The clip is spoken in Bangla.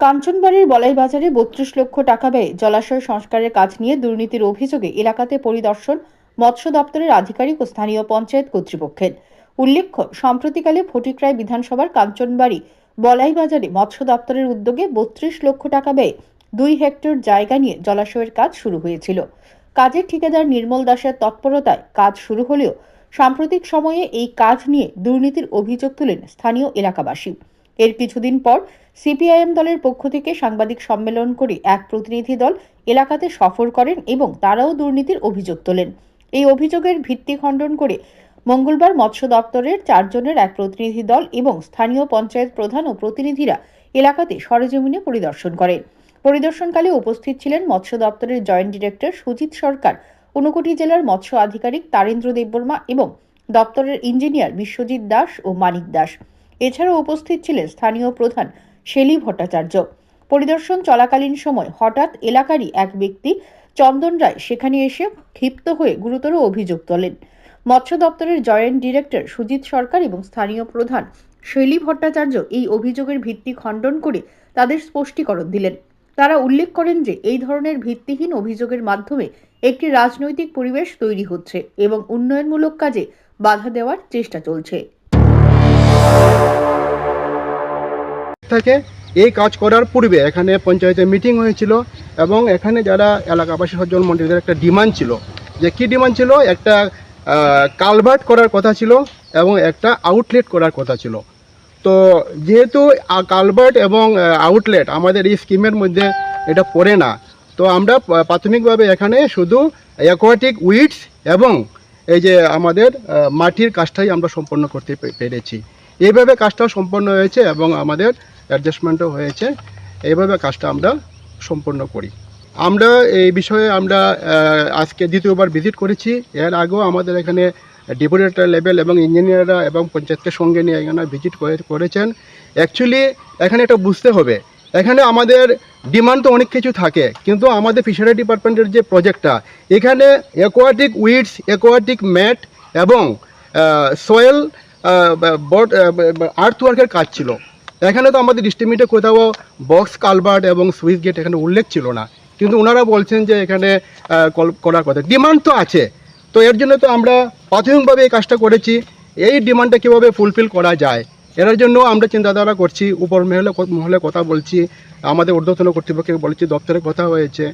কাঞ্চনবাড়ির বলাইবাজারে ৩২ লক্ষ টাকা ব্যয়ে জলাশয় সংস্কারের কাজ নিয়ে দুর্নীতির অভিযোগে এলাকাতে পরিদর্শন মৎস্য দপ্তরের আধিকারিক ও স্থানীয় পঞ্চায়েত কর্তৃপক্ষের। উল্লেখ্য, সম্প্রতিকালে ফটিকরায় বিধানসভার কাঞ্চনবাড়ি বলাইবাজারে মৎস্য দপ্তরের উদ্যোগে ৩২ লক্ষ টাকা ব্যয়ে ২ হেক্টর জায়গা নিয়ে জলাশয়ের কাজ শুরু হয়েছিল। কাজের ঠিকাদার নির্মল দাসের তৎপরতায় কাজ শুরু হলেও সাম্প্রতিক সময়ে এই কাজ নিয়ে দুর্নীতির অভিযোগ তুলেন স্থানীয় এলাকাবাসী। এর কিছুদিন পর সিপিআইএম দলের পক্ষ থেকে সাংবাদিক সম্মেলন করে এক প্রতিনিধি দল এলাকাতে সফর করেন এবং তারাও দুর্নীতির অভিযোগ তোলেন। এই অভিযোগের ভিত্তি খণ্ডন করে মঙ্গলবার মৎস্য দপ্তরের ৪ জনের এক প্রতিনিধি দল এবং স্থানীয় পঞ্চায়েত প্রধান ও প্রতিনিধিরা এলাকাতে সরেজমিনে পরিদর্শন করেন। পরিদর্শনকালে উপস্থিত ছিলেন মৎস্য দপ্তরের জয়েন্ট ডিরেক্টর সুজিত সরকার, ঊনকোটি জেলার মৎস্য আধিকারিক তারেন্দ্র দেববর্মা এবং দপ্তরের ইঞ্জিনিয়ার বিশ্বজিৎ দাস ও মানিক দাস। এছাড়াও উপস্থিত ছিলেন স্থানীয় প্রধান শেলী ভট্টাচার্য। পরিদর্শন চলাকালীন সময় হঠাৎ এলাকারই এক ব্যক্তি চন্দন রায় সেখানে এসে ক্ষিপ্ত হয়ে গুরুতর অভিযোগ তোলেন। মৎস্য দপ্তরের জয়েন্ট ডিরেক্টর সুজিত সরকার এবং স্থানীয় প্রধান শেলী ভট্টাচার্য এই অভিযোগের ভিত্তি খণ্ডন করে তাদের স্পষ্টীকরণ দিলেন। তারা উল্লেখ করেন যে এই ধরনের ভিত্তিহীন অভিযোগের মাধ্যমে একটি রাজনৈতিক পরিবেশ তৈরি হচ্ছে এবং উন্নয়নমূলক কাজে বাধা দেওয়ার চেষ্টা চলছে। থেকে এই কাজ করার পূর্বে এখানে পঞ্চায়েতে মিটিং হয়েছিল এবং এখানে যারা এলাকাবাসী সজ্জন মন্ডলীদের একটা ডিমান্ড ছিল, যে কি ডিমান্ড ছিল, একটা কালভার্ট করার কথা ছিল এবং একটা আউটলেট করার কথা ছিল। তো যেহেতু কালভার্ট এবং আউটলেট আমাদের এই স্কিমের মধ্যে এটা পড়ে না, তো আমরা প্রাথমিকভাবে এখানে শুধু অ্যাকোয়াটিক উইডস এবং এই যে আমাদের মাটির কাজটাই আমরা সম্পন্ন করতে পেরেছি। এইভাবে কাজটা সম্পন্ন হয়েছে এবং আমাদের অ্যাডজাস্টমেন্টও হয়েছে। এইভাবে কাজটা আমরা সম্পন্ন করি। আমরা এই বিষয়ে আমরা আজকে দ্বিতীয়বার ভিজিট করেছি। এর আগেও আমাদের এখানে ডেপুটেটর লেভেল এবং ইঞ্জিনিয়াররা এবং পঞ্চায়েতকে সঙ্গে নিয়ে এখানে ভিজিট করেছেন। অ্যাকচুয়ালি এখানে এটা বুঝতে হবে, এখানে আমাদের ডিমান্ড তো অনেক কিছু থাকে, কিন্তু আমাদের ফিশারি ডিপার্টমেন্টের যে প্রজেক্টটা, এখানে অ্যাকোয়াটিক উইডস, অ্যাকোয়াটিক ম্যাট এবং সয়েল আর্থওয়ার্কের কাজ ছিল। এখানে তো আমাদের ডিস্ট্রিবিউটে কোথাও বক্স কালভার্ট এবং সুইচ গেট এখানে উল্লেখ ছিল না, কিন্তু ওনারা বলছেন যে এখানে করার কথা। ডিমান্ড তো আছে, তো এর জন্য তো আমরা প্রাথমিকভাবে এই কাজটা করেছি। এই ডিমান্ডটা কীভাবে ফুলফিল করা যায় এর জন্য আমরা চিন্তাধারা করছি। উপর মহলে কথা বলছি, আমাদের ঊর্ধ্বতন কর্তৃপক্ষকে বলছি, দপ্তরে কথা হয়েছে।